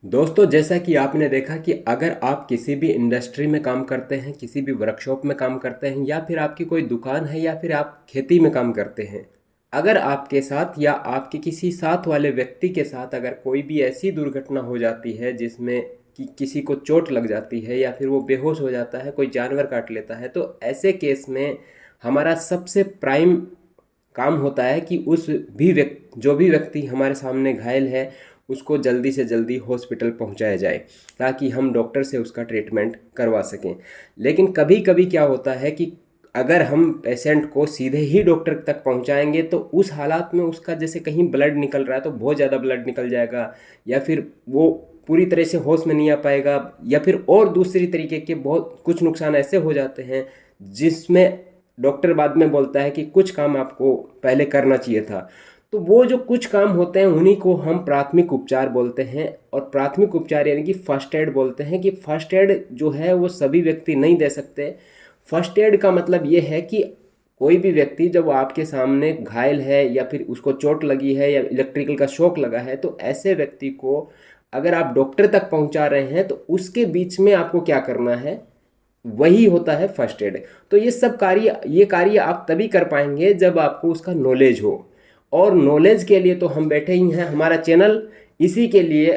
दोस्तों, जैसा कि आपने देखा कि अगर आप किसी भी इंडस्ट्री में काम करते हैं, किसी भी वर्कशॉप में काम करते हैं या फिर आपकी कोई दुकान है या फिर आप खेती में काम करते हैं, अगर आपके साथ या आपके किसी साथ वाले व्यक्ति के साथ अगर कोई भी ऐसी दुर्घटना हो जाती है जिसमें कि किसी को चोट लग जाती है या फिर वो बेहोश हो जाता है, कोई जानवर काट लेता है, तो ऐसे केस में हमारा सबसे प्राइम काम होता है कि उस भी व्यक्ति जो भी व्यक्ति हमारे सामने घायल है उसको जल्दी से जल्दी हॉस्पिटल पहुंचाया जाए ताकि हम डॉक्टर से उसका ट्रीटमेंट करवा सकें। लेकिन कभी कभी क्या होता है कि अगर हम पेशेंट को सीधे ही डॉक्टर तक पहुंचाएंगे तो उस हालात में उसका जैसे कहीं ब्लड निकल रहा है तो बहुत ज़्यादा ब्लड निकल जाएगा, या फिर वो पूरी तरह से होश में नहीं आ पाएगा, या फिर और दूसरी तरीके के बहुत कुछ नुकसान ऐसे हो जाते हैं जिसमें डॉक्टर बाद में बोलता है कि कुछ काम आपको पहले करना चाहिए था। तो वो जो कुछ काम होते हैं उन्हीं को हम प्राथमिक उपचार बोलते हैं, और प्राथमिक उपचार यानी कि फर्स्ट एड बोलते हैं। कि फर्स्ट एड जो है वो सभी व्यक्ति नहीं दे सकते। फर्स्ट एड का मतलब ये है कि कोई भी व्यक्ति जब आपके सामने घायल है या फिर उसको चोट लगी है या इलेक्ट्रिकल का शॉक लगा है, तो ऐसे व्यक्ति को अगर आप डॉक्टर तक पहुंचा रहे हैं तो उसके बीच में आपको क्या करना है, वही होता है फर्स्ट एड। तो ये कार्य आप तभी कर पाएंगे जब आपको उसका नॉलेज हो, और नॉलेज के लिए तो हम बैठे ही हैं। हमारा चैनल इसी के लिए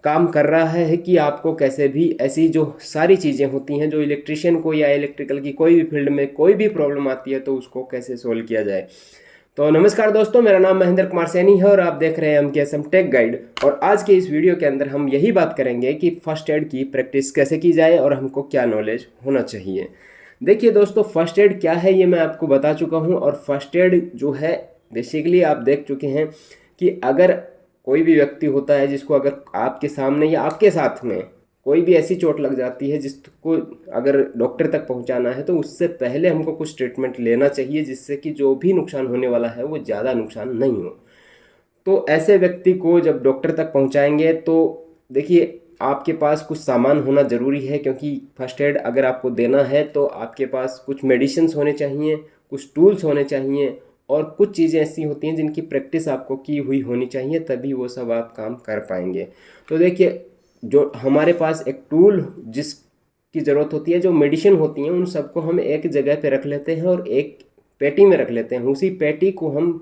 काम कर रहा है कि आपको कैसे भी ऐसी जो सारी चीज़ें होती हैं जो इलेक्ट्रिशियन को या इलेक्ट्रिकल की कोई भी फील्ड में कोई भी प्रॉब्लम आती है तो उसको कैसे सोल्व किया जाए। तो नमस्कार दोस्तों, मेरा नाम महेंद्र कुमार सैनी है और आप देख रहे हैं MKSM टेक गाइड। और आज के इस वीडियो के अंदर हम यही बात करेंगे कि फर्स्ट एड की प्रैक्टिस कैसे की जाए और हमको क्या नॉलेज होना चाहिए। देखिए दोस्तों, फर्स्ट एड क्या है ये मैं आपको बता चुका हूँ। और फर्स्ट एड जो है बेसिकली आप देख चुके हैं कि अगर कोई भी व्यक्ति होता है जिसको अगर आपके सामने या आपके साथ में कोई भी ऐसी चोट लग जाती है जिसको अगर डॉक्टर तक पहुंचाना है, तो उससे पहले हमको कुछ ट्रीटमेंट लेना चाहिए जिससे कि जो भी नुकसान होने वाला है वो ज़्यादा नुकसान नहीं हो। तो ऐसे व्यक्ति को जब डॉक्टर तक पहुंचाएंगे तो देखिए, आपके पास कुछ सामान होना ज़रूरी है, क्योंकि फर्स्ट एड अगर आपको देना है तो आपके पास कुछ मेडिसिन्स होने चाहिए, कुछ टूल्स होने चाहिए, और कुछ चीज़ें ऐसी होती हैं जिनकी प्रैक्टिस आपको की हुई होनी चाहिए, तभी वो सब आप काम कर पाएंगे। तो देखिए, जो हमारे पास एक टूल जिसकी ज़रूरत होती है, जो मेडिसिन होती हैं, उन सबको हम एक जगह पे रख लेते हैं और एक पेटी में रख लेते हैं। उसी पेटी को हम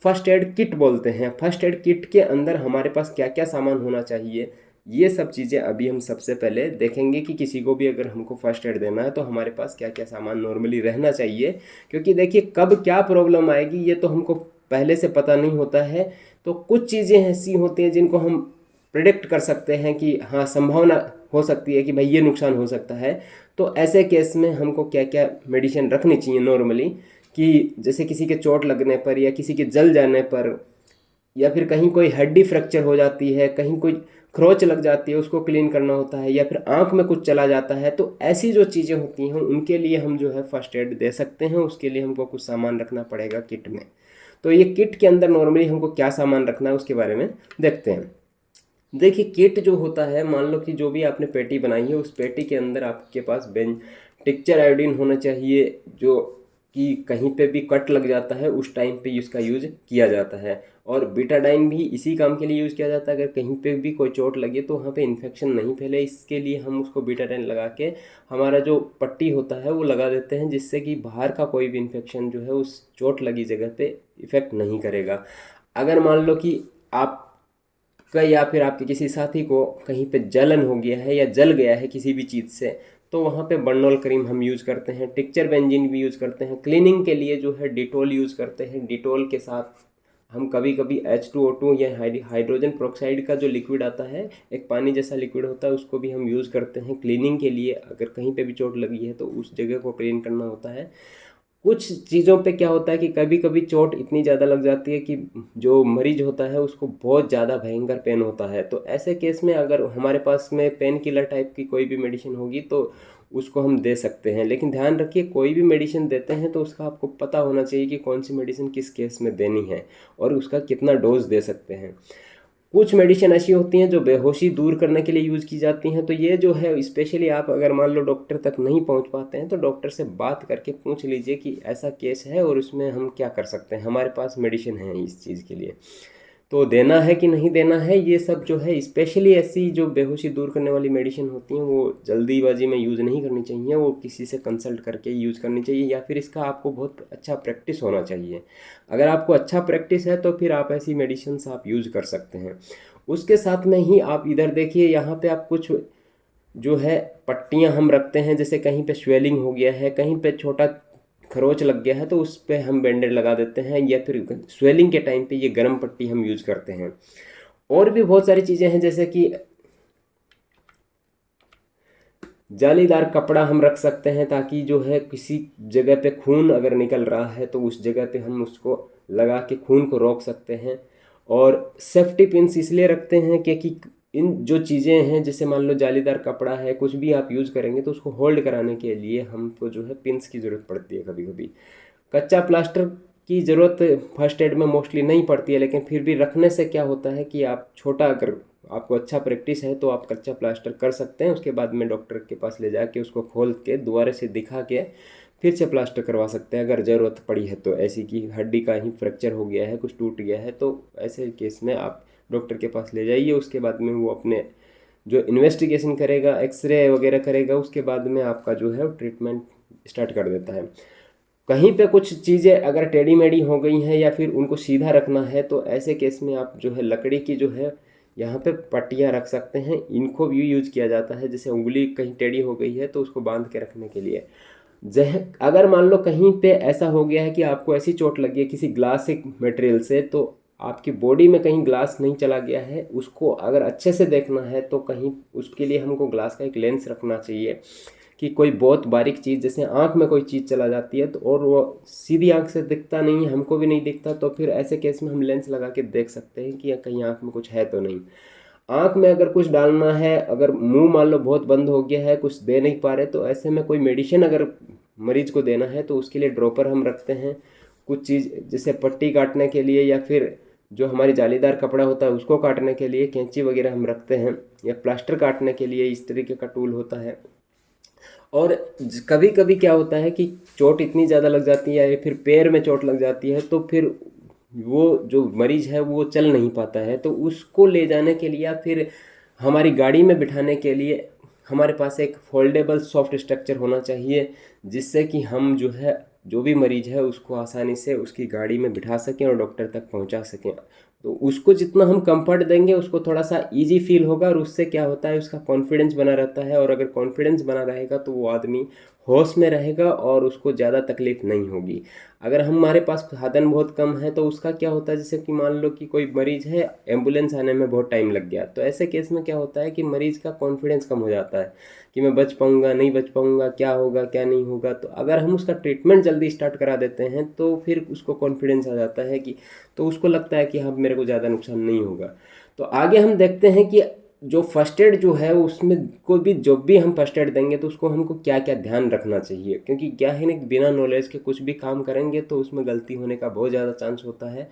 फर्स्ट एड किट बोलते हैं। फर्स्ट एड किट के अंदर हमारे पास क्या क्या सामान होना चाहिए, ये सब चीज़ें अभी हम सबसे पहले देखेंगे कि किसी को भी अगर हमको फर्स्ट एड देना है तो हमारे पास क्या क्या सामान नॉर्मली रहना चाहिए। क्योंकि देखिए, कब क्या प्रॉब्लम आएगी ये तो हमको पहले से पता नहीं होता है। तो कुछ चीज़ें ऐसी होती हैं जिनको हम प्रिडिक्ट कर सकते हैं कि हाँ, संभावना हो सकती है कि भाई ये नुकसान हो सकता है। तो ऐसे केस में हमको क्या क्या मेडिसिन रखनी चाहिए नॉर्मली, कि जैसे किसी के चोट लगने पर या किसी के जल जाने पर, या फिर कहीं कोई हड्डी फ्रैक्चर हो जाती है, कहीं कोई खरोच लग जाती है उसको क्लीन करना होता है, या फिर आंख में कुछ चला जाता है, तो ऐसी जो चीज़ें होती हैं उनके लिए हम जो है फर्स्ट एड दे सकते हैं। उसके लिए हमको कुछ सामान रखना पड़ेगा किट में। तो ये किट के अंदर नॉर्मली हमको क्या सामान रखना है उसके बारे में देखते हैं। देखिए, किट जो होता है, मान लो कि जो भी आपने पेटी बनाई है उस पेटी के अंदर आपके पास बेंज टिक्चर आयोडीन होना चाहिए, जो कि कहीं पे भी कट लग जाता है उस टाइम पे इसका यूज किया जाता है। और बीटाडाइन भी इसी काम के लिए यूज़ किया जाता है। अगर कहीं पे भी कोई चोट लगे तो वहाँ पे इन्फेक्शन नहीं फैले, इसके लिए हम उसको बीटाडाइन लगा के हमारा जो पट्टी होता है वो लगा देते हैं, जिससे कि बाहर का कोई भी इन्फेक्शन जो है उस चोट लगी जगह पे इफ़ेक्ट नहीं करेगा। अगर मान लो कि आप का या फिर आपके किसी साथी को कहीं पे जलन हो गया है या जल गया है किसी भी चीज़ से, तो वहाँ पे बर्नॉल क्रीम हम यूज़ करते हैं, टिक्चर बेंजीन भी यूज़ करते हैं। क्लीनिंग के लिए जो है डिटोल यूज़ करते हैं। डिटोल के साथ हम कभी कभी H2O2 या हाइड्रोजन प्रोक्साइड का जो लिक्विड आता है, एक पानी जैसा लिक्विड होता है, उसको भी हम यूज़ करते हैं क्लीनिंग के लिए। अगर कहीं पे भी चोट लगी है तो उस जगह को क्लीन करना होता है। कुछ चीज़ों पे क्या होता है कि कभी कभी चोट इतनी ज़्यादा लग जाती है कि जो मरीज होता है उसको बहुत ज़्यादा भयंकर पेन होता है। तो ऐसे केस में अगर हमारे पास में पेन किलर टाइप की कोई भी मेडिसिन होगी तो उसको हम दे सकते हैं। लेकिन ध्यान रखिए, कोई भी मेडिसिन देते हैं तो उसका आपको पता होना चाहिए कि कौन सी मेडिसिन किस केस में देनी है और उसका कितना डोज दे सकते हैं। कुछ मेडिसिन ऐसी होती हैं जो बेहोशी दूर करने के लिए यूज़ की जाती हैं। तो ये जो है स्पेशली आप अगर मान लो डॉक्टर तक नहीं पहुंच पाते हैं तो डॉक्टर से बात करके पूछ लीजिए कि ऐसा केस है और उसमें हम क्या कर सकते हैं, हमारे पास मेडिसिन है इस चीज़ के लिए। तो देना है कि नहीं देना है, ये सब जो है स्पेशली ऐसी जो बेहोशी दूर करने वाली मेडिसिन होती हैं वो जल्दीबाजी में यूज़ नहीं करनी चाहिए, वो किसी से कंसल्ट करके यूज़ करनी चाहिए, या फिर इसका आपको बहुत अच्छा प्रैक्टिस होना चाहिए। अगर आपको अच्छा प्रैक्टिस है तो फिर आप ऐसी मेडिसिन आप यूज़ कर सकते हैं। उसके साथ में ही आप इधर देखिए, यहाँ पे आप कुछ जो है पट्टियाँ हम रखते हैं, जैसे कहीं पे स्वेलिंग हो गया है, कहीं पे छोटा खरोच लग गया है तो उस पे हम बैंडेड लगा देते हैं, या फिर स्वेलिंग के टाइम पे ये गर्म पट्टी हम यूज़ करते हैं। और भी बहुत सारी चीज़ें हैं, जैसे कि जालीदार कपड़ा हम रख सकते हैं, ताकि जो है किसी जगह पे खून अगर निकल रहा है तो उस जगह पे हम उसको लगा के खून को रोक सकते हैं। और सेफ्टी पिन्स इसलिए रखते हैं क्योंकि इन जो चीज़ें हैं, जैसे मान लो जालीदार कपड़ा है, कुछ भी आप यूज़ करेंगे तो उसको होल्ड कराने के लिए हमको जो है पिन्स की ज़रूरत पड़ती है कभी कभी। कच्चा प्लास्टर की ज़रूरत फर्स्ट एड में मोस्टली नहीं पड़ती है, लेकिन फिर भी रखने से क्या होता है कि आप छोटा, अगर आपको अच्छा प्रैक्टिस है तो आप कच्चा प्लास्टर कर सकते हैं, उसके बाद में डॉक्टर के पास ले जाके उसको खोल के दोबारा से दिखा के फिर से प्लास्टर करवा सकते हैं अगर ज़रूरत पड़ी है। तो ऐसी कि हड्डी का ही फ्रैक्चर हो गया है, कुछ टूट गया है, तो ऐसे केस में आप डॉक्टर के पास ले जाइए, उसके बाद में वो अपने जो इन्वेस्टिगेशन करेगा, एक्सरे वगैरह करेगा, उसके बाद में आपका जो है ट्रीटमेंट स्टार्ट कर देता है। कहीं पे कुछ चीज़ें अगर टेढ़ी मेढ़ी हो गई हैं या फिर उनको सीधा रखना है तो ऐसे केस में आप जो है लकड़ी की जो है यहाँ पे पट्टियाँ रख सकते हैं, इनको भी यूज किया जाता है। जैसे उंगली कहीं टेढ़ी हो गई है तो उसको बांध के रखने के लिए। जह अगर मान लो कहीं पे ऐसा हो गया है कि आपको ऐसी चोट लगी है किसी ग्लासिक मटेरियल से, तो आपकी बॉडी में कहीं ग्लास नहीं चला गया है, उसको अगर अच्छे से देखना है तो कहीं उसके लिए हमको ग्लास का एक लेंस रखना चाहिए कि कोई बहुत बारीक चीज़, जैसे आँख में कोई चीज़ चला जाती है तो और वो सीधी आँख से दिखता नहीं है, हमको भी नहीं दिखता, तो फिर ऐसे केस में हम लेंस लगा के देख सकते हैं कि कहीं आँख में कुछ है तो नहीं। आँख में अगर कुछ डालना है, अगर मुंह मान लो बहुत बंद हो गया है, कुछ दे नहीं पा रहे, तो ऐसे में कोई मेडिसिन अगर मरीज को देना है तो उसके लिए ड्रॉपर हम रखते हैं। कुछ चीज़ जैसे पट्टी काटने के लिए या फिर जो हमारी जालीदार कपड़ा होता है उसको काटने के लिए कैंची वगैरह हम रखते हैं, या प्लास्टर काटने के लिए इस तरीके का टूल होता है। और कभी कभी क्या होता है कि चोट इतनी ज़्यादा लग जाती है या फिर पैर में चोट लग जाती है तो फिर वो जो मरीज है वो चल नहीं पाता है, तो उसको ले जाने के लिए या फिर हमारी गाड़ी में बिठाने के लिए हमारे पास एक फोल्डेबल सॉफ्ट स्ट्रक्चर होना चाहिए, जिससे कि हम जो है जो भी मरीज है उसको आसानी से उसकी गाड़ी में बिठा सकें और डॉक्टर तक पहुंचा सकें। तो उसको जितना हम कंफर्ट देंगे उसको थोड़ा सा इजी फील होगा, और उससे क्या होता है उसका कॉन्फिडेंस बना रहता है, और अगर कॉन्फिडेंस बना रहेगा तो वो आदमी होश में रहेगा और उसको ज़्यादा तकलीफ नहीं होगी। अगर हमारे पास साधन बहुत कम है तो उसका क्या होता है, जैसे कि मान लो कि कोई मरीज है, एम्बुलेंस आने में बहुत टाइम लग गया, तो ऐसे केस में क्या होता है कि मरीज का कॉन्फिडेंस कम हो जाता है कि मैं बच पाऊंगा नहीं बच पाऊंगा, क्या होगा क्या नहीं होगा। तो अगर हम उसका ट्रीटमेंट जल्दी स्टार्ट करा देते हैं तो फिर उसको कॉन्फिडेंस आ जाता है कि, तो उसको लगता है कि हाँ मेरे को ज़्यादा नुकसान नहीं होगा। तो आगे हम देखते हैं कि जो फर्स्ट एड जो है उसमें कोई भी जब भी हम फर्स्ट एड देंगे तो उसको हमको क्या क्या ध्यान रखना चाहिए, क्योंकि क्या है ना कि बिना नॉलेज के कुछ भी काम करेंगे तो उसमें गलती होने का बहुत ज़्यादा चांस होता है।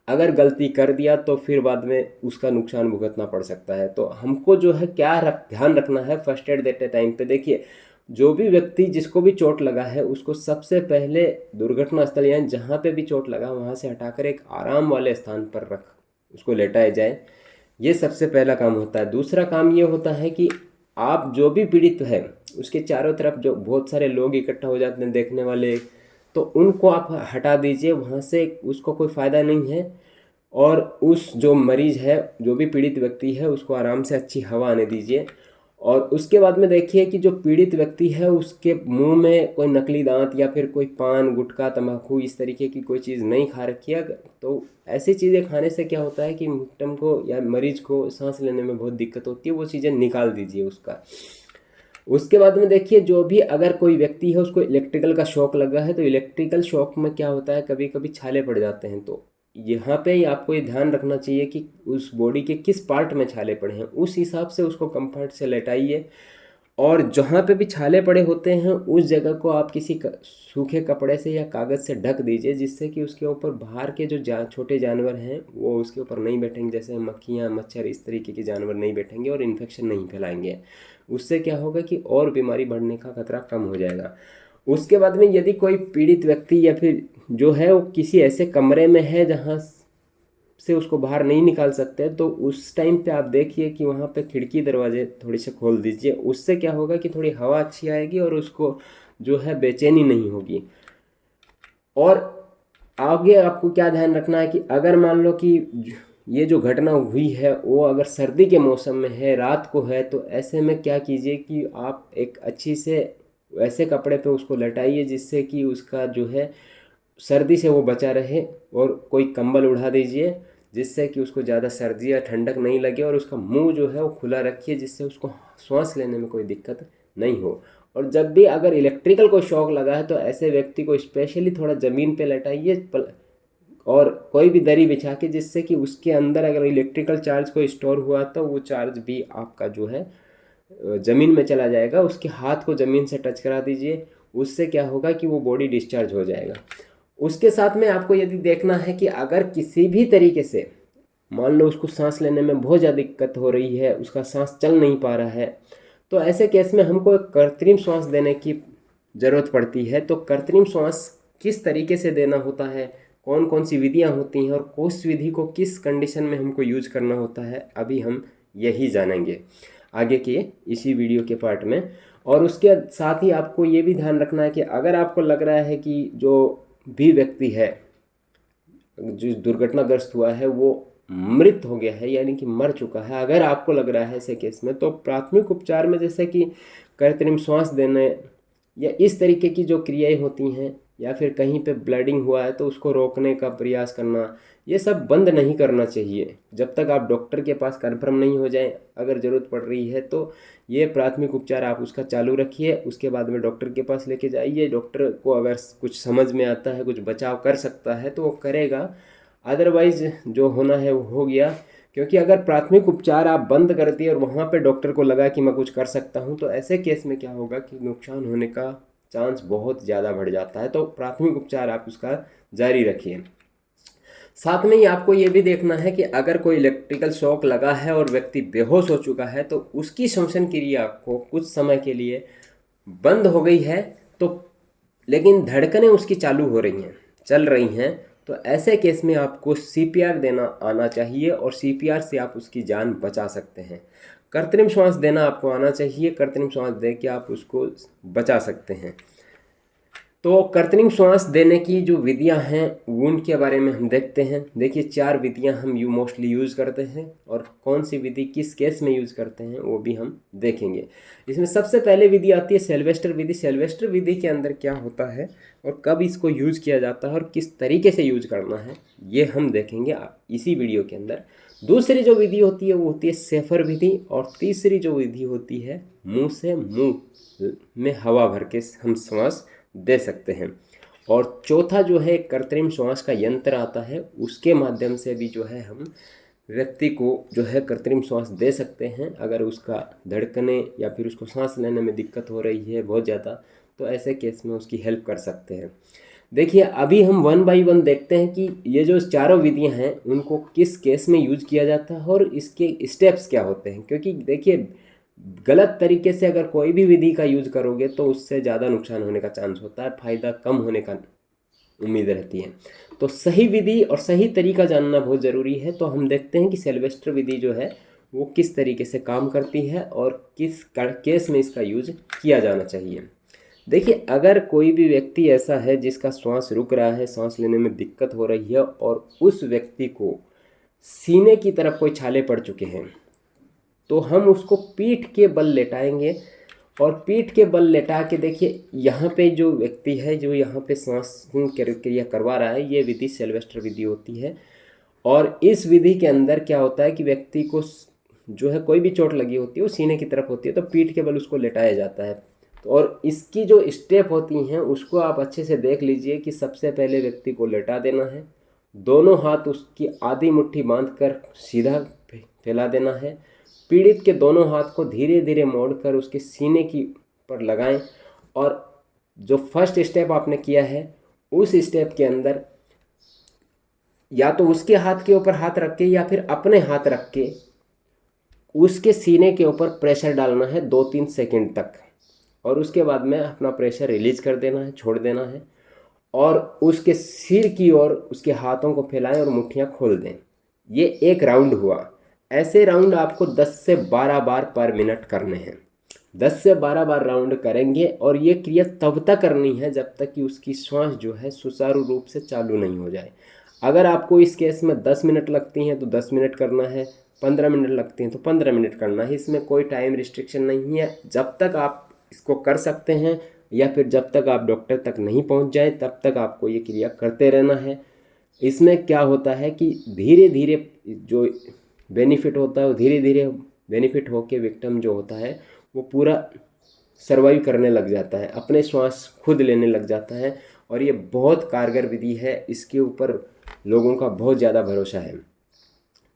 अगर गलती कर दिया तो फिर बाद में उसका नुकसान भुगतना पड़ सकता है। तो हमको जो है क्या ध्यान रखना है फर्स्ट एड देते टाइम पे, देखिए जो भी व्यक्ति जिसको भी चोट लगा है उसको सबसे पहले दुर्घटना स्थल यानी जहाँ पे भी चोट लगा वहाँ से हटाकर एक आराम वाले स्थान पर रख उसको लेटाया जाए, ये सबसे पहला काम होता है। दूसरा काम ये होता है कि आप जो भी पीड़ित है उसके चारों तरफ जो बहुत सारे लोग इकट्ठा हो जाते हैं देखने वाले, तो उनको आप हटा दीजिए वहाँ से, उसको कोई फ़ायदा नहीं है। और उस जो मरीज है जो भी पीड़ित व्यक्ति है उसको आराम से अच्छी हवा आने दीजिए। और उसके बाद में देखिए कि जो पीड़ित व्यक्ति है उसके मुंह में कोई नकली दांत या फिर कोई पान गुटखा तंबाकू इस तरीके की कोई चीज़ नहीं खा रखी है, तो ऐसी चीज़ें खाने से क्या होता है कि विक्टिम को या मरीज को सांस लेने में बहुत दिक्कत होती है, वो चीज़ें निकाल दीजिए उसका। उसके बाद में देखिए जो भी अगर कोई व्यक्ति है उसको इलेक्ट्रिकल का शॉक लगा है, तो इलेक्ट्रिकल शॉक में क्या होता है कभी कभी छाले पड़ जाते हैं, तो यहाँ पे ही आपको ये ध्यान रखना चाहिए कि उस बॉडी के किस पार्ट में छाले पड़े हैं, उस हिसाब से उसको कंफर्ट से लेटाइए। और जहाँ पे भी छाले पड़े होते हैं उस जगह को आप किसी सूखे कपड़े से या कागज़ से ढक दीजिए, जिससे कि उसके ऊपर बाहर के जो छोटे जानवर हैं वो उसके ऊपर नहीं बैठेंगे, जैसे मक्खियाँ मच्छर इस तरीके के जानवर नहीं बैठेंगे और इन्फेक्शन नहीं फैलाएंगे। उससे क्या होगा कि और बीमारी बढ़ने का खतरा कम हो जाएगा। उसके बाद में यदि कोई पीड़ित व्यक्ति या फिर जो है वो किसी ऐसे कमरे में है जहाँ से उसको बाहर नहीं निकाल सकते, तो उस टाइम पे आप देखिए कि वहाँ पे खिड़की दरवाजे थोड़े से खोल दीजिए। उससे क्या होगा कि थोड़ी हवा अच्छी आएगी और उसको जो है बेचैनी नहीं होगी। और आगे आपको क्या ध्यान रखना है कि अगर मान लो कि ये जो घटना हुई है वो अगर सर्दी के मौसम में है, रात को है, तो ऐसे में क्या कीजिए कि आप एक अच्छी से वैसे कपड़े पे उसको लटाइए जिससे कि उसका जो है सर्दी से वो बचा रहे, और कोई कंबल उड़ा दीजिए जिससे कि उसको ज़्यादा सर्दी या ठंडक नहीं लगे, और उसका मुंह जो है वो खुला रखिए जिससे उसको सांस लेने में कोई दिक्कत नहीं हो। और जब भी अगर इलेक्ट्रिकल को शॉक लगा है तो ऐसे व्यक्ति को स्पेशली थोड़ा ज़मीन पे लटाइए, और कोई भी दरी बिछा के, जिससे कि उसके अंदर अगर इलेक्ट्रिकल चार्ज कोई स्टोर हुआ तो वो चार्ज भी आपका जो है ज़मीन में चला जाएगा। उसके हाथ को ज़मीन से टच करा दीजिए, उससे क्या होगा कि वो बॉडी डिस्चार्ज हो जाएगा। उसके साथ में आपको यदि देखना है कि अगर किसी भी तरीके से मान लो उसको सांस लेने में बहुत ज़्यादा दिक्कत हो रही है, उसका सांस चल नहीं पा रहा है, तो ऐसे केस में हमको एक कृत्रिम सांस देने की ज़रूरत पड़ती है। तो कृत्रिम सांस किस तरीके से देना होता है, कौन कौन सी विधियां होती हैं, और उस विधि को किस कंडीशन में हमको यूज करना होता है, अभी हम यही जानेंगे आगे के इसी वीडियो के पार्ट में। और उसके साथ ही आपको ये भी ध्यान रखना है कि अगर आपको लग रहा है कि जो भी व्यक्ति है जो दुर्घटनाग्रस्त हुआ है वो मृत हो गया है, यानी कि मर चुका है, अगर आपको लग रहा है ऐसे केस में, तो प्राथमिक उपचार में जैसे कि कृत्रिम श्वास देने या इस तरीके की जो क्रियाएं होती हैं, या फिर कहीं पे ब्लीडिंग हुआ है तो उसको रोकने का प्रयास करना, ये सब बंद नहीं करना चाहिए जब तक आप डॉक्टर के पास कंफर्म नहीं हो जाए। अगर ज़रूरत पड़ रही है तो ये प्राथमिक उपचार आप उसका चालू रखिए, उसके बाद में डॉक्टर के पास लेके जाइए। डॉक्टर को अगर कुछ समझ में आता है, कुछ बचाव कर सकता है तो वो करेगा, अदरवाइज जो होना है वो हो गया। क्योंकि अगर प्राथमिक उपचार आप बंद कर दिए और वहाँ पे डॉक्टर को लगा कि मैं कुछ कर सकता हूँ, तो ऐसे केस में क्या होगा कि नुकसान होने का चांस बहुत ज़्यादा बढ़ जाता है। तो प्राथमिक उपचार आप उसका जारी रखिए। साथ में ही आपको ये भी देखना है कि अगर कोई इलेक्ट्रिकल शॉक लगा है और व्यक्ति बेहोश हो चुका है तो उसकी श्वसन क्रिया को कुछ समय के लिए बंद हो गई है, तो लेकिन धड़कनें उसकी चालू हो रही हैं, चल रही हैं, तो ऐसे केस में आपको सीपीआर देना आना चाहिए, और सीपीआर से आप उसकी जान बचा सकते हैं। कृत्रिम श्वास देना आपको आना चाहिए, कृत्रिम श्वास दे के आप उसको बचा सकते हैं। तो कृत्रिम श्वास देने की जो विधियां हैं उनके बारे में हम देखते हैं। देखिए 4 विधियां हम मोस्टली यूज़ करते हैं, और कौन सी विधि किस केस में यूज़ करते हैं वो भी हम देखेंगे। इसमें सबसे पहले विधि आती है सेल्वेस्टर विधि। सेल्वेस्टर विधि के अंदर क्या होता है और कब इसको यूज़ किया जाता है और किस तरीके से यूज करना है, ये हम देखेंगे इसी वीडियो के अंदर। दूसरी जो विधि होती है वो होती है सेफर विधि, और तीसरी जो विधि होती है मुँह से मुँह में हवा भर के हम श्वास दे सकते हैं। और चौथा जो है कृत्रिम श्वास का यंत्र आता है, उसके माध्यम से भी जो है हम व्यक्ति को जो है कृत्रिम श्वास दे सकते हैं। अगर उसका धड़कने या फिर उसको सांस लेने में दिक्कत हो रही है बहुत ज़्यादा, तो ऐसे केस में उसकी हेल्प कर सकते हैं। देखिए अभी हम 1 बाई 1 देखते हैं कि ये जो चारों विधियां हैं उनको किस केस में यूज किया जाता है और इसके स्टेप्स क्या होते हैं। क्योंकि देखिए गलत तरीके से अगर कोई भी विधि का यूज करोगे तो उससे ज़्यादा नुकसान होने का चांस होता है, फ़ायदा कम होने का उम्मीद रहती है। तो सही विधि और सही तरीका जानना बहुत ज़रूरी है। तो हम देखते हैं कि सेल्वेस्टर विधि जो है वो किस तरीके से काम करती है और किस केस में इसका यूज किया जाना चाहिए। देखिए अगर कोई भी व्यक्ति ऐसा है जिसका श्वास रुक रहा है, सांस लेने में दिक्कत हो रही है, और उस व्यक्ति को सीने की तरफ कोई छाले पड़ चुके हैं, तो हम उसको पीठ के बल लेटाएंगे। और पीठ के बल लेटा के देखिए यहाँ पे जो व्यक्ति है जो यहाँ पे सांस क्रिया करवा रहा है, ये विधि सेल्वेस्टर विधि होती है। और इस विधि के अंदर क्या होता है कि व्यक्ति को जो है कोई भी चोट लगी होती है वो सीने की तरफ होती है, तो पीठ के बल उसको लेटाया जाता है। और इसकी जो स्टेप होती हैं उसको आप अच्छे से देख लीजिए कि सबसे पहले व्यक्ति को लेटा देना है, दोनों हाथ उसकी आधी मुट्ठी बांधकर सीधा फैला देना है, पीड़ित के दोनों हाथ को धीरे धीरे मोड़कर उसके सीने की पर लगाएं। और जो फर्स्ट स्टेप आपने किया है उस स्टेप के अंदर या तो उसके हाथ के ऊपर हाथ रख के या फिर अपने हाथ रख के उसके सीने के ऊपर प्रेशर डालना है 2-3 सेकंड तक, और उसके बाद में अपना प्रेशर रिलीज कर देना है, छोड़ देना है, और उसके सिर की ओर उसके हाथों को फैलाएं और मुट्ठियां खोल दें। ये एक राउंड हुआ। ऐसे राउंड आपको 10 से 12 बार पर मिनट करने हैं। 10 से 12 बार राउंड करेंगे और ये क्रिया तब तक करनी है जब तक कि उसकी श्वास जो है सुचारू रूप से चालू नहीं हो जाए। अगर आपको इस केस में 10 मिनट लगती हैं तो 10 मिनट करना है, 15 मिनट लगती हैं तो 15 मिनट करना है। इसमें कोई टाइम रिस्ट्रिक्शन नहीं है। जब तक आप इसको कर सकते हैं या फिर जब तक आप डॉक्टर तक नहीं पहुंच जाए तब तक आपको ये क्रिया करते रहना है। इसमें क्या होता है कि धीरे धीरे जो बेनिफिट होता है वो धीरे धीरे बेनिफिट होके विक्टिम जो होता है वो पूरा सर्वाइव करने लग जाता है, अपने श्वास खुद लेने लग जाता है। और ये बहुत कारगर विधि है, इसके ऊपर लोगों का बहुत ज़्यादा भरोसा है।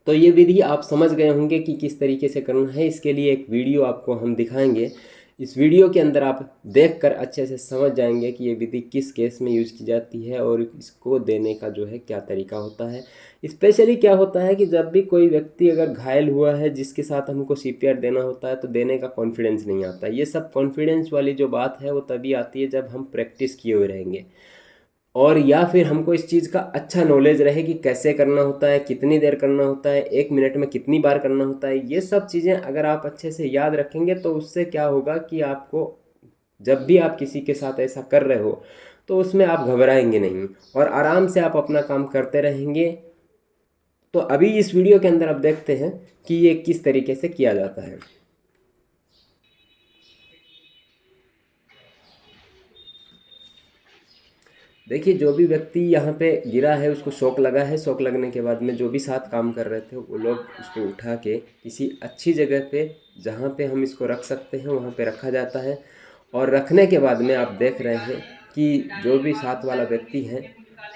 तो ये विधि आप समझ गए होंगे कि किस तरीके से करना है। इसके लिए एक वीडियो आपको हम दिखाएंगे। इस वीडियो के अंदर आप देखकर अच्छे से समझ जाएंगे कि ये विधि किस केस में यूज़ की जाती है और इसको देने का जो है क्या तरीका होता है। स्पेशली क्या होता है कि जब भी कोई व्यक्ति अगर घायल हुआ है जिसके साथ हमको सीपीआर देना होता है तो देने का कॉन्फिडेंस नहीं आता। ये सब कॉन्फिडेंस वाली जो बात है वो तभी आती है जब हम प्रैक्टिस किए हुए रहेंगे और या फिर हमको इस चीज़ का अच्छा नॉलेज रहे कि कैसे करना होता है, कितनी देर करना होता है, 1 मिनट में कितनी बार करना होता है। ये सब चीज़ें अगर आप अच्छे से याद रखेंगे तो उससे क्या होगा कि आपको जब भी आप किसी के साथ ऐसा कर रहे हो तो उसमें आप घबराएंगे नहीं और आराम से आप अपना काम करते रहेंगे। तो अभी इस वीडियो के अंदर आप देखते हैं कि ये किस तरीके से किया जाता है। देखिए, जो भी व्यक्ति यहाँ पे गिरा है उसको शॉक लगा है। शॉक लगने के बाद में जो भी साथ काम कर रहे थे वो लोग उसको उठा के किसी अच्छी जगह पे जहाँ पे हम इसको रख सकते हैं वहाँ पे रखा जाता है। और रखने के बाद में आप देख रहे हैं कि जो भी साथ वाला व्यक्ति है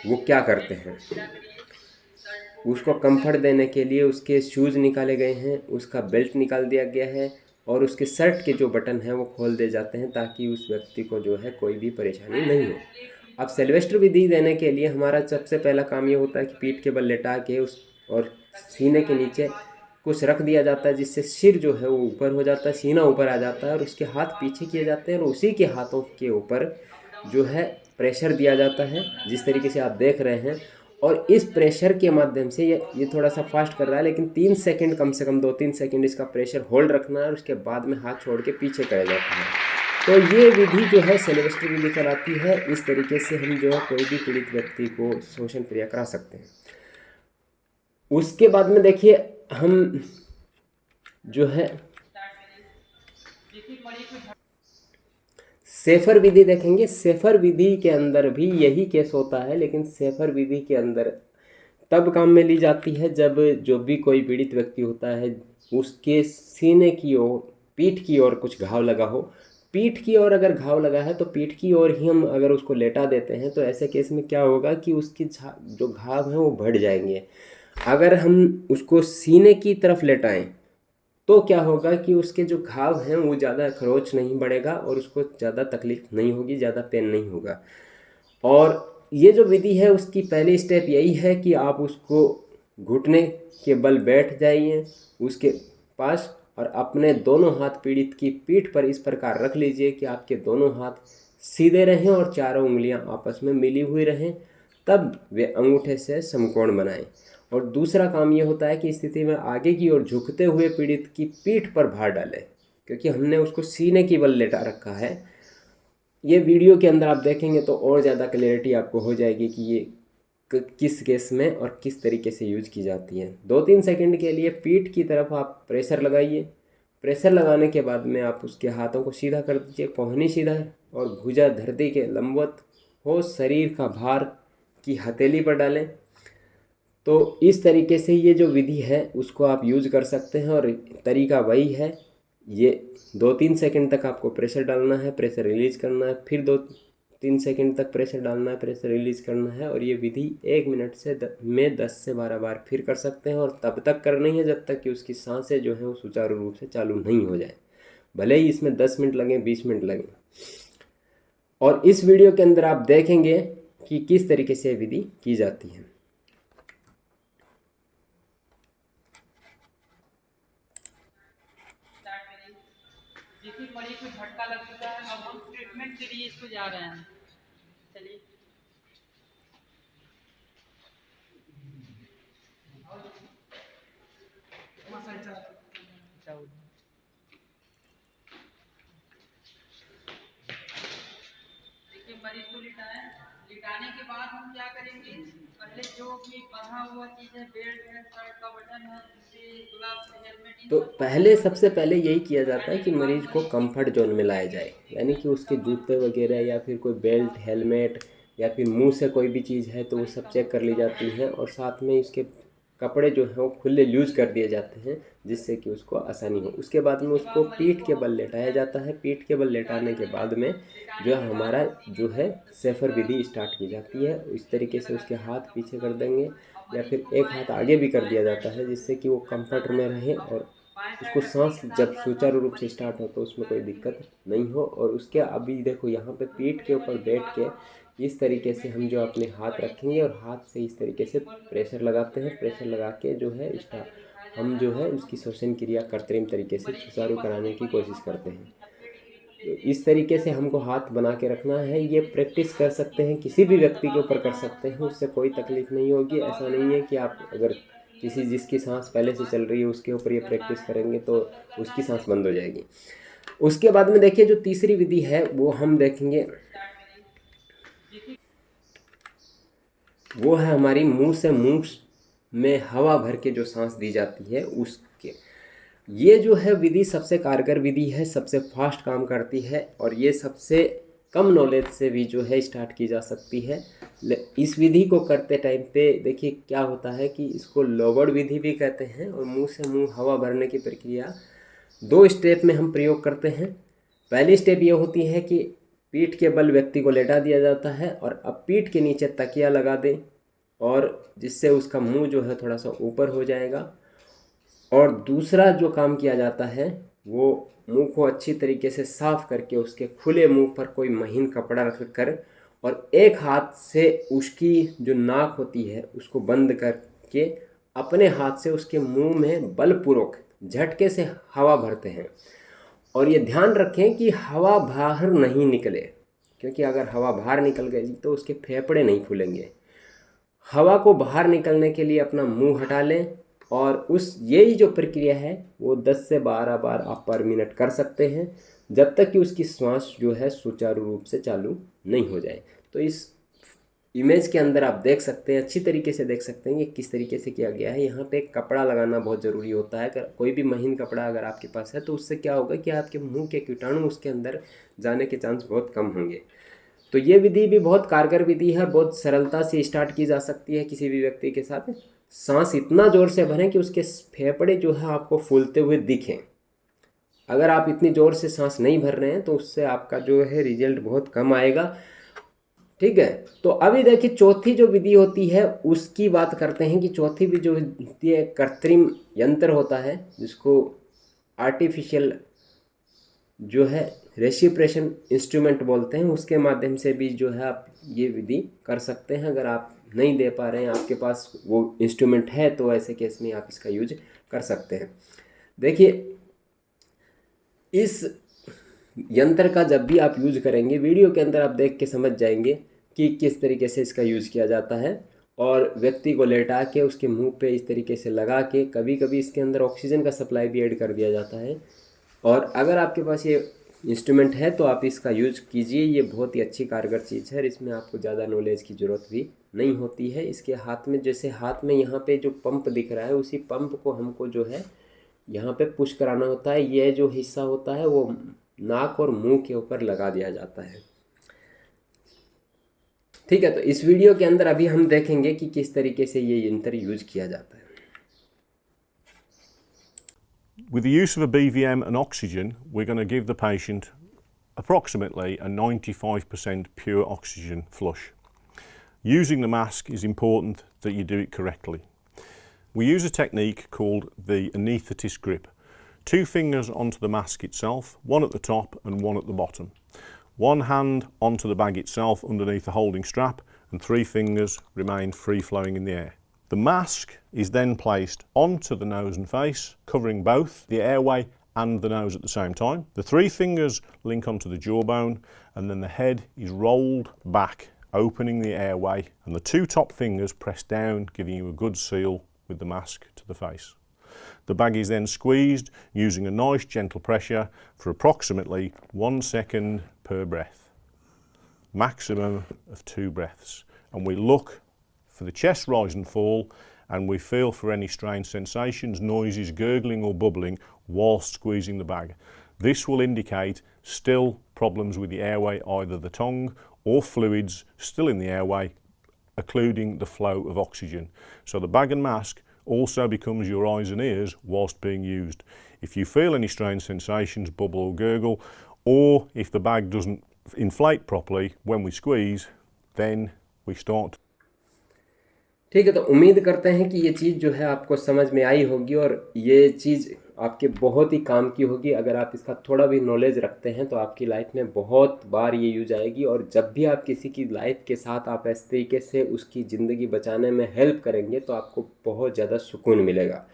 वो क्या करते हैं। उसको कंफर्ट देने के लिए उसके शूज़ निकाले गए हैं, उसका बेल्ट निकाल दिया गया है और उसके शर्ट के जो बटन हैं वो खोल दिए जाते हैं ताकि उस व्यक्ति को जो है कोई भी परेशानी नहीं हो। अब सेल्वेस्टर विधि देने के लिए हमारा सबसे पहला काम ये होता है कि पीठ के बल लेटा के उस और सीने के नीचे कुछ रख दिया जाता है जिससे सिर जो है वो ऊपर हो जाता है, सीना ऊपर आ जाता है और उसके हाथ पीछे किए जाते हैं और उसी के हाथों के ऊपर जो है प्रेशर दिया जाता है जिस तरीके से आप देख रहे हैं। और इस प्रेशर के माध्यम से ये थोड़ा सा फास्ट कर रहा है लेकिन 3 सेकंड, कम से कम 2-3 सेकंड इसका प्रेशर होल्ड रखना है और उसके बाद में हाथ छोड़ के पीछे करा जाता है। तो ये विधि जो है सेल्वेस्टर विधि कहलाती है। इस तरीके से हम जो है कोई भी पीड़ित व्यक्ति को श्वसन क्रिया करा सकते हैं। उसके बाद में देखिए हम जो है सेफर विधि देखेंगे। सेफर विधि के अंदर भी यही केस होता है लेकिन सेफर विधि के अंदर तब काम में ली जाती है जब जो भी कोई पीड़ित व्यक्ति होता है उसके सीने की ओर, पीठ की ओर कुछ घाव लगा हो। पीठ की ओर अगर घाव लगा है तो पीठ की ओर ही हम अगर उसको लेटा देते हैं तो ऐसे केस में क्या होगा कि उसकी जो घाव हैं वो बढ़ जाएंगे। अगर हम उसको सीने की तरफ लेटाएं तो क्या होगा कि उसके जो घाव हैं वो ज़्यादा खरोच नहीं बढ़ेगा और उसको ज़्यादा तकलीफ नहीं होगी, ज़्यादा पेन नहीं होगा। और ये जो विधि है उसकी पहली स्टेप यही है कि आप उसको घुटने के बल बैठ जाइए उसके पास और अपने दोनों हाथ पीड़ित की पीठ पर इस प्रकार रख लीजिए कि आपके दोनों हाथ सीधे रहें और चारों उंगलियां आपस में मिली हुई रहें। तब वे अंगूठे से समकोण बनाएं। और दूसरा काम ये होता है कि इस स्थिति में आगे की ओर झुकते हुए पीड़ित की पीठ पर भार डालें क्योंकि हमने उसको सीने की बल लेटा रखा है। ये वीडियो के अंदर आप देखेंगे तो और ज़्यादा क्लैरिटी आपको हो जाएगी कि ये किस केस में और किस तरीके से यूज की जाती है। 2-3 सेकंड के लिए पीठ की तरफ आप प्रेशर लगाइए। प्रेशर लगाने के बाद में आप उसके हाथों को सीधा कर दीजिए, कोहनी सीधा है और भुजा धरती के लंबवत हो, शरीर का भार की हथेली पर डालें। तो इस तरीके से ये जो विधि है उसको आप यूज कर सकते हैं और तरीका वही है। ये 2-3 सेकंड तक आपको प्रेशर डालना है, प्रेशर रिलीज करना है, फिर 2-3 सेकंड तक प्रेशर डालना है, प्रेशर रिलीज करना है। और ये विधि 1 मिनट में 10 से 12 बार फिर कर सकते हैं और तब तक करनी है जब तक कि उसकी सांसें जो हैं वो सुचारू रूप से चालू नहीं हो जाए, भले ही इसमें 10 मिनट लगें, 20 मिनट लगें। और इस वीडियो के अंदर आप देखेंगे कि किस तरीके से विधि की जाती है। जिस मरीज को झटका लग चुका है अब हम ट्रीटमेंट के लिए इसको जा रहे हैं। चलिए मरीज को लिटाएं। लिटाने के बाद हम क्या करेंगे, पहले जो भी बंधा हुआ चीज है, बेल्ट है, शर्ट का बटन है, जूते, ग्लव्स, हेलमेट, इन तो सबको पहले सबसे पहले यही किया जाता है हटाने कि के बाद मरीज को मरीज की कंफर्ट जोन में लाया जाए, यानी कि उसके जूते वगैरह या फिर कोई बेल्ट, हेलमेट या फिर मुंह से कोई भी चीज़ है तो वो सब चेक कर ली जाती हैं, और साथ में इसके कपड़े जो हैं वो खुले लूज कर दिए जाते हैं जिससे कि उसको आसानी हो। उसके बाद में उसके उसको बाद मरीज पीठ को के हम बल लेटाया जाता है। पीठ के बल लिटाने लेटाने के बाद लगेंगे। में जो लिटाने है के बाद हमारा हम सीधी जो है तरीके सेफर का विधि स्टार्ट की एक जाती है। इस तरीके ये से उसके लगाते हैं, हाथ उसका पीछे कर मतलब है। देंगे अब या मरीज फिर को एक बाएं हाथ आगे साइड भी कर बाएं दिया साइड जाता है जिससे कि वो रखना कंफर्ट है। में रहे, अब और बाएं उसको साइड रखने सांस के जब साथ साथ सुचारू हम रूप से मरीज स्टार्ट हो तो उसमें कोई दिक्कत को नहीं हो। और उसके अभी देखो यहाँ पे पीठ के खड़े ऊपर होने के बैठ बाद के हम इस तरीके से ट्रीटमेंट हम के जो लिए अपने हाथ मरीज रखेंगे के और हाथ से इस तरीके से टेबल पे प्रेशर लगाते हैं। बैठ प्रेशर जाएंगे, लगा के जो है जैसा कि दिखाया जा हम रहा है। जो है और उसकी हम श्वसन क्रिया कृत्रिम तरीके से मरीज के सुचारू पसीने कराने की पर कोशिश यहाँ पर करते हम हैं। 90 डिग्री को तो लेते हैं, इस तरीके ताकि से हम हमको हाथ बना के रखना है। ये तरीके से प्रैक्टिस कर यहाँ सकते हैं, नीचे किसी भी ऊपर व्यक्ति के दबाव ऊपर देना कर है, सकते उसके हैं, बाद उससे कोई छोड़ना है। तकलीफ नहीं होगी। दबाव ऐसा देना नहीं है है, कि आप छोड़ना है, अगर ये प्रक्रिया किसी जिसकी सांस पहले से चल रही है उसके ऊपर ये करना प्रैक्टिस है। करेंगे तो कब तक करना उसकी है, सांस जब बंद हो जाएगी। उसके बाद में देखिए जो तीसरी विधि है वो हम देखेंगे, स्टार्ट करिए। देखिए वो है हमारी मुंह से मुंह में हवा भर के जो सांस दी जाती है उसके। ये जो है विधि सबसे कारगर विधि है, सबसे फास्ट काम करती है, और ये सबसे कम नॉलेज से भी जो है स्टार्ट की जा सकती है। इस विधि को करते टाइम पे देखिए क्या होता है कि इसको लोबड़ विधि भी कहते हैं, और मुंह से मुंह हवा भरने की प्रक्रिया 2 स्टेप में हम प्रयोग करते हैं। पहली स्टेप ये होती है कि पीठ के बल व्यक्ति को लेटा दिया जाता है, और अब पीठ के नीचे तकिया लगा दें, और जिससे उसका मुंह जो है थोड़ा सा ऊपर हो जाएगा। और दूसरा जो काम किया जाता है वो मुंह को अच्छी तरीके से साफ करके उसके खुले मुंह पर कोई महीन कपड़ा रख कर, और एक हाथ से उसकी जो नाक होती है उसको बंद करके अपने हाथ से उसके मुंह में बलपूर्वक झटके से हवा भरते हैं। और ये ध्यान रखें कि हवा बाहर नहीं निकले, क्योंकि अगर हवा बाहर निकल गई तो उसके फेफड़े नहीं खुलेंगे। हवा को बाहर निकलने के लिए अपना मुंह हटा लें, और उस यही जो प्रक्रिया है वो 10 से 12 बार आप पर मिनट कर सकते हैं, जब तक कि उसकी श्वास जो है सुचारू रूप से चालू नहीं हो जाए। तो इस इमेज के अंदर आप देख सकते हैं, अच्छी तरीके से देख सकते हैं ये किस तरीके से किया गया है। यहाँ पे एक कपड़ा लगाना बहुत ज़रूरी होता है। अगर कोई भी महीन कपड़ा अगर आपके पास है तो उससे क्या होगा कि आपके मुंह के कीटाणु उसके अंदर जाने के चांस बहुत कम होंगे। तो ये विधि भी बहुत कारगर विधि है, बहुत सरलता से स्टार्ट की जा सकती है किसी भी व्यक्ति के साथ। सांस इतना ज़ोर से भरें कि उसके फेफड़े जो है आपको फूलते हुए दिखें। अगर आप इतनी ज़ोर से सांस नहीं भर रहे हैं तो उससे आपका जो है रिजल्ट बहुत कम आएगा। ठीक है, तो अभी देखिए चौथी जो विधि होती है उसकी बात करते हैं कि चौथी भी जो होती है कृत्रिम यंत्र होता है, जिसको आर्टिफिशियल जो है रेसिप्रेशन इंस्ट्रूमेंट बोलते हैं, उसके माध्यम से भी जो है आप ये विधि कर सकते हैं। अगर आप नहीं दे पा रहे हैं, आपके पास वो इंस्ट्रूमेंट है, तो ऐसे केस में आप इसका यूज कर सकते हैं। देखिए इस यंत्र का जब भी आप यूज करेंगे, वीडियो के अंदर आप देख के समझ जाएंगे कि किस तरीके से इसका यूज़ किया जाता है। और व्यक्ति को लेटा के उसके मुंह पे इस तरीके से लगा के, कभी कभी इसके अंदर ऑक्सीजन का सप्लाई भी ऐड कर दिया जाता है। और अगर आपके पास ये इंस्ट्रूमेंट है तो आप इसका यूज़ कीजिए। ये बहुत ही अच्छी कारगर चीज़ है, इसमें आपको ज़्यादा नॉलेज की ज़रूरत भी नहीं होती है। इसके हाथ में, जैसे हाथ में यहाँ पे जो पंप दिख रहा है, उसी पंप को हमको जो है यहाँ पे पुश कराना होता है। ये जो हिस्सा होता है वो नाक और मुंह के ऊपर लगा दिया जाता है। ठीक है, तो इस वीडियो के अंदर अभी हम देखेंगे कि किस तरीके से ये यंत्र यूज किया जाता है। With the use of a BVM and oxygen, we're going to give the patient approximately a 95% pure oxygen flush. Using the mask is important that you do it correctly. We use a technique called the anaesthetist grip. 2 fingers onto the mask itself, one at the top and one at the bottom. 1 hand onto the bag itself underneath the holding strap, and 3 fingers remain free flowing in the air. The mask is then placed onto the nose and face, covering both the airway and the nose at the same time. The 3 fingers link onto the jawbone, and then the head is rolled back, opening the airway, and the 2 top fingers press down, giving you a good seal with the mask to the face. The bag is then squeezed using a nice gentle pressure for approximately 1 second per breath. maximum of 2 breaths. And we look for the chest rise and fall, and we feel for any strange sensations, noises, gurgling or bubbling whilst squeezing the bag. This will indicate still problems with the airway, either the tongue or fluids still in the airway, occluding the flow of oxygen. So the bag and mask also becomes your eyes and ears whilst being used. If you feel any strange sensations, bubble or gurgle, or if the bag doesn't inflate properly when we squeeze, then we start. ठीक है, तो उम्मीद करते हैं कि ये चीज़ जो है आपको समझ में आई होगी और ये चीज़ आपके बहुत ही काम की होगी। अगर आप इसका थोड़ा भी नॉलेज रखते हैं तो आपकी लाइफ में बहुत बार ये यूज आएगी, और जब भी आप किसी की लाइफ के साथ आप इस तरीके से उसकी ज़िंदगी बचाने में हेल्प करेंगे तो आपको बहुत ज़्यादा सुकून मिलेगा।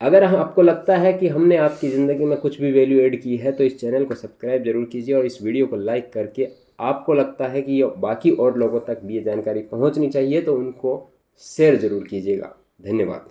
अगर आपको लगता है कि हमने आपकी ज़िंदगी में कुछ भी वैल्यू ऐड की है तो इस चैनल को सब्सक्राइब ज़रूर कीजिए, और इस वीडियो को लाइक करके आपको लगता है कि ये बाकी और लोगों तक भी ये जानकारी पहुंचनी चाहिए तो उनको शेयर ज़रूर कीजिएगा। धन्यवाद।